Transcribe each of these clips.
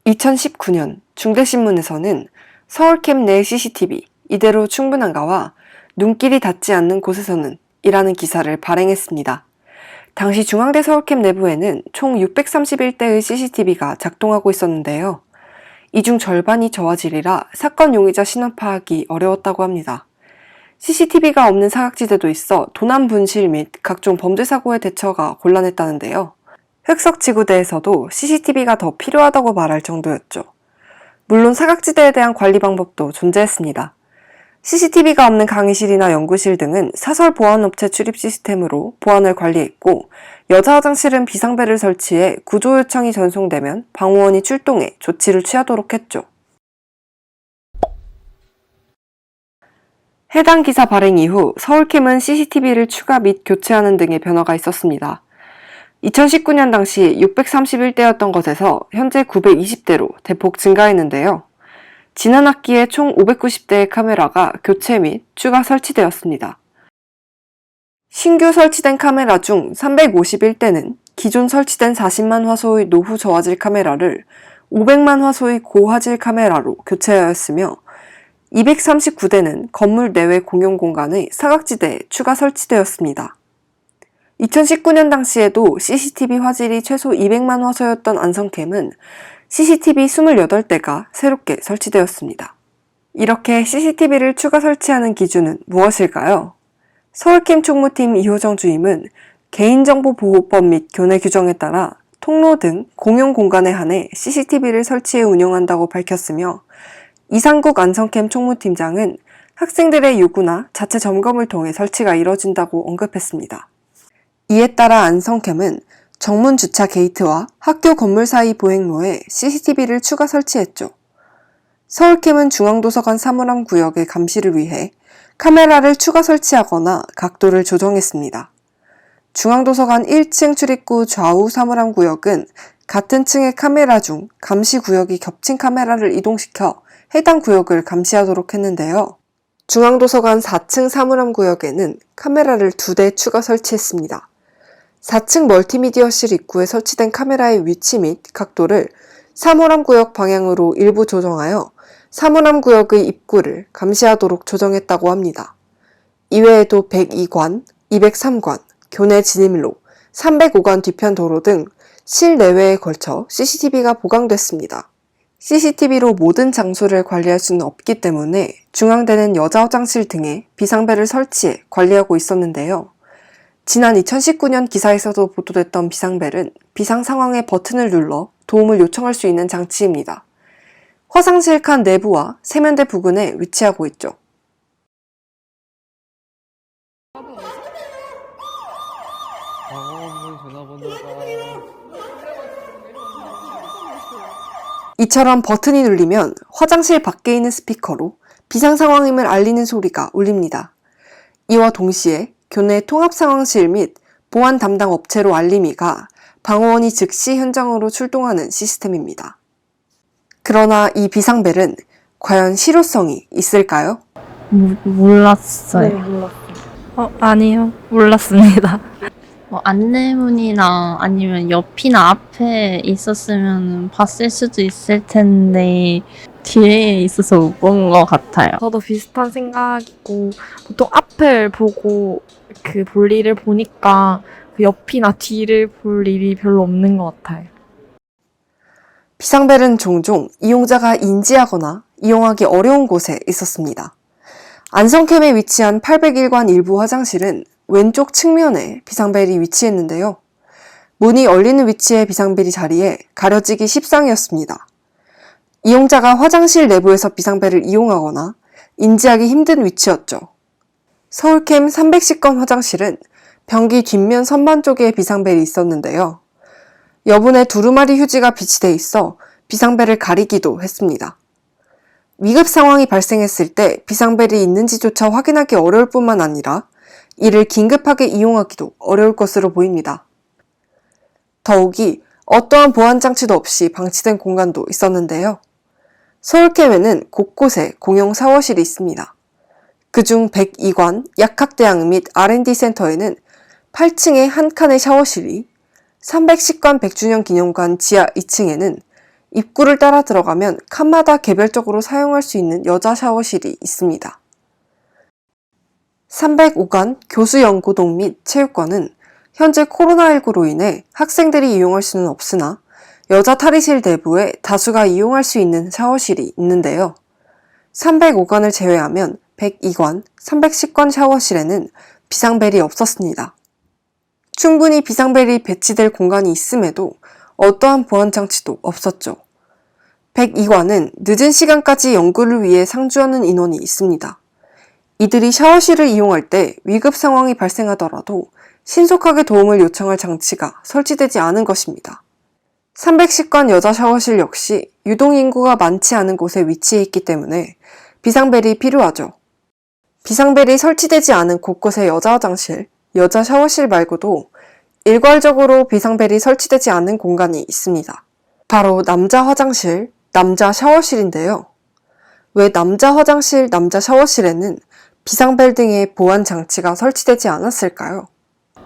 2019년 중대신문에서는 서울캠 내 CCTV 이대로 충분한가와 눈길이 닿지 않는 곳에서는 이라는 기사를 발행했습니다. 당시 중앙대 서울캠 내부에는 총 631대의 CCTV가 작동하고 있었는데요. 이 중 절반이 저화질이라 사건 용의자 신원 파악이 어려웠다고 합니다. CCTV가 없는 사각지대도 있어 도난 분실 및 각종 범죄 사고의 대처가 곤란했다는데요. 흑석지구대에서도 CCTV가 더 필요하다고 말할 정도였죠. 물론 사각지대에 대한 관리 방법도 존재했습니다. CCTV가 없는 강의실이나 연구실 등은 사설 보안업체 출입 시스템으로 보안을 관리했고, 여자 화장실은 비상벨을 설치해 구조 요청이 전송되면 방호원이 출동해 조치를 취하도록 했죠. 해당 기사 발행 이후 서울캠은 CCTV를 추가 및 교체하는 등의 변화가 있었습니다. 2019년 당시 631대였던 것에서 현재 920대로 대폭 증가했는데요. 지난 학기에 총 590대의 카메라가 교체 및 추가 설치되었습니다. 신규 설치된 카메라 중 351대는 기존 설치된 40만 화소의 노후 저화질 카메라를 500만 화소의 고화질 카메라로 교체하였으며, 239대는 건물 내외 공용 공간의 사각지대에 추가 설치되었습니다. 2019년 당시에도 CCTV 화질이 최소 200만 화소였던 안성캠은 CCTV 28대가 새롭게 설치되었습니다. 이렇게 CCTV를 추가 설치하는 기준은 무엇일까요? 서울캠 총무팀 이호정 주임은 개인정보보호법 및 교내 규정에 따라 통로 등 공용 공간에 한해 CCTV를 설치해 운영한다고 밝혔으며, 이상국 안성캠 총무팀장은 학생들의 요구나 자체 점검을 통해 설치가 이뤄진다고 언급했습니다. 이에 따라 안성캠은 정문 주차 게이트와 학교 건물 사이 보행로에 CCTV를 추가 설치했죠. 서울캠은 중앙도서관 사물함 구역의 감시를 위해 카메라를 추가 설치하거나 각도를 조정했습니다. 중앙도서관 1층 출입구 좌우 사물함 구역은 같은 층의 카메라 중 감시 구역이 겹친 카메라를 이동시켜 해당 구역을 감시하도록 했는데요. 중앙도서관 4층 사물함 구역에는 카메라를 2대 추가 설치했습니다. 4층 멀티미디어실 입구에 설치된 카메라의 위치 및 각도를 사물함 구역 방향으로 일부 조정하여 사물함 구역의 입구를 감시하도록 조정했다고 합니다. 이외에도 102관, 203관, 교내 진입로, 305관 뒤편 도로 등 실내외에 걸쳐 CCTV가 보강됐습니다. CCTV로 모든 장소를 관리할 수는 없기 때문에 중앙대는 여자 화장실 등에 비상벨을 설치해 관리하고 있었는데요. 지난 2019년 기사에서도 보도됐던 비상벨은 비상 상황에 버튼을 눌러 도움을 요청할 수 있는 장치입니다. 화장실 칸 내부와 세면대 부근에 위치하고 있죠. 이처럼 버튼이 눌리면 화장실 밖에 있는 스피커로 비상 상황임을 알리는 소리가 울립니다. 이와 동시에 교내 통합상황실 및 보안 담당 업체로 알림이 가 방호원이 즉시 현장으로 출동하는 시스템입니다. 그러나 이 비상벨은 과연 실효성이 있을까요? 몰랐어요. 네, 몰랐어요. 아니요. 몰랐습니다. 안내문이나 아니면 옆이나 앞에 있었으면 봤을 수도 있을 텐데 뒤에 있어서 못 본 것 같아요. 저도 비슷한 생각이고, 보통 앞을 보고 그 볼 일을 보니까 그 옆이나 뒤를 볼 일이 별로 없는 것 같아요. 비상벨은 종종 이용자가 인지하거나 이용하기 어려운 곳에 있었습니다. 안성캠에 위치한 801관 일부 화장실은 왼쪽 측면에 비상벨이 위치했는데요. 문이 열리는 위치에 비상벨이 자리해 가려지기 십상이었습니다. 이용자가 화장실 내부에서 비상벨을 이용하거나 인지하기 힘든 위치였죠. 서울캠 310건 화장실은 변기 뒷면 선반 쪽에 비상벨이 있었는데요. 여분의 두루마리 휴지가 비치돼 있어 비상벨을 가리기도 했습니다. 위급 상황이 발생했을 때 비상벨이 있는지조차 확인하기 어려울 뿐만 아니라 이를 긴급하게 이용하기도 어려울 것으로 보입니다. 더욱이 어떠한 보안 장치도 없이 방치된 공간도 있었는데요. 서울캠에는 곳곳에 공용 샤워실이 있습니다. 그중 102관 약학대학 및 R&D 센터에는 8층에 한 칸의 샤워실이, 310관 100주년 기념관 지하 2층에는 입구를 따라 들어가면 칸마다 개별적으로 사용할 수 있는 여자 샤워실이 있습니다. 305관 교수연구동 및 체육관은 현재 코로나19로 인해 학생들이 이용할 수는 없으나 여자 탈의실 내부에 다수가 이용할 수 있는 샤워실이 있는데요. 305관을 제외하면 102관, 310관 샤워실에는 비상벨이 없었습니다. 충분히 비상벨이 배치될 공간이 있음에도 어떠한 보안 장치도 없었죠. 102관은 늦은 시간까지 연구를 위해 상주하는 인원이 있습니다. 이들이 샤워실을 이용할 때 위급 상황이 발생하더라도 신속하게 도움을 요청할 장치가 설치되지 않은 것입니다. 310관 여자 샤워실 역시 유동인구가 많지 않은 곳에 위치해 있기 때문에 비상벨이 필요하죠. 비상벨이 설치되지 않은 곳곳의 여자 화장실, 여자 샤워실 말고도 일괄적으로 비상벨이 설치되지 않은 공간이 있습니다. 바로 남자 화장실, 남자 샤워실인데요. 왜 남자 화장실, 남자 샤워실에는 비상벨 등의 보안 장치가 설치되지 않았을까요?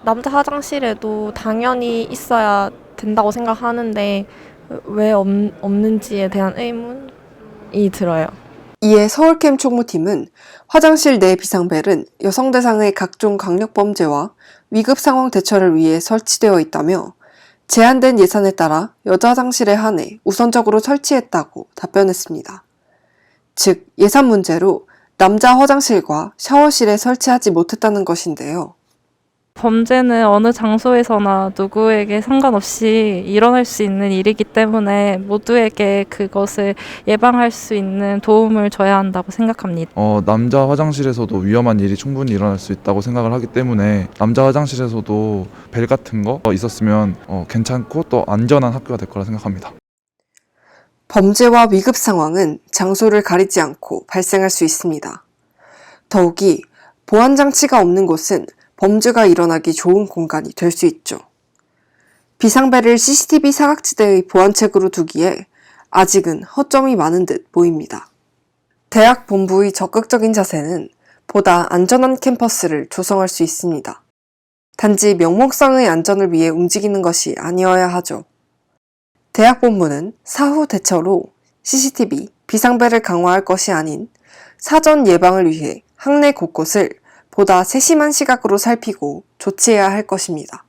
남자 화장실에도 당연히 있어야 된다고 생각하는데 왜 없는지에 대한 의문이 들어요. 이에 서울캠 총무팀은 화장실 내 비상벨은 여성 대상의 각종 강력범죄와 위급상황 대처를 위해 설치되어 있다며 제한된 예산에 따라 여자 화장실에 한해 우선적으로 설치했다고 답변했습니다. 즉, 예산 문제로 남자 화장실과 샤워실에 설치하지 못했다는 것인데요. 범죄는 어느 장소에서나 누구에게 상관없이 일어날 수 있는 일이기 때문에 모두에게 그것을 예방할 수 있는 도움을 줘야 한다고 생각합니다. 남자 화장실에서도 위험한 일이 충분히 일어날 수 있다고 생각을 하기 때문에 남자 화장실에서도 벨 같은 거 있었으면 괜찮고 또 안전한 학교가 될 거라 생각합니다. 범죄와 위급 상황은 장소를 가리지 않고 발생할 수 있습니다. 더욱이 보안 장치가 없는 곳은 범죄가 일어나기 좋은 공간이 될 수 있죠. 비상벨을 CCTV 사각지대의 보안책으로 두기에 아직은 허점이 많은 듯 보입니다. 대학 본부의 적극적인 자세는 보다 안전한 캠퍼스를 조성할 수 있습니다. 단지 명목상의 안전을 위해 움직이는 것이 아니어야 하죠. 대학 본부는 사후 대처로 CCTV, 비상벨을 강화할 것이 아닌 사전 예방을 위해 학내 곳곳을 보다 세심한 시각으로 살피고 조치해야 할 것입니다.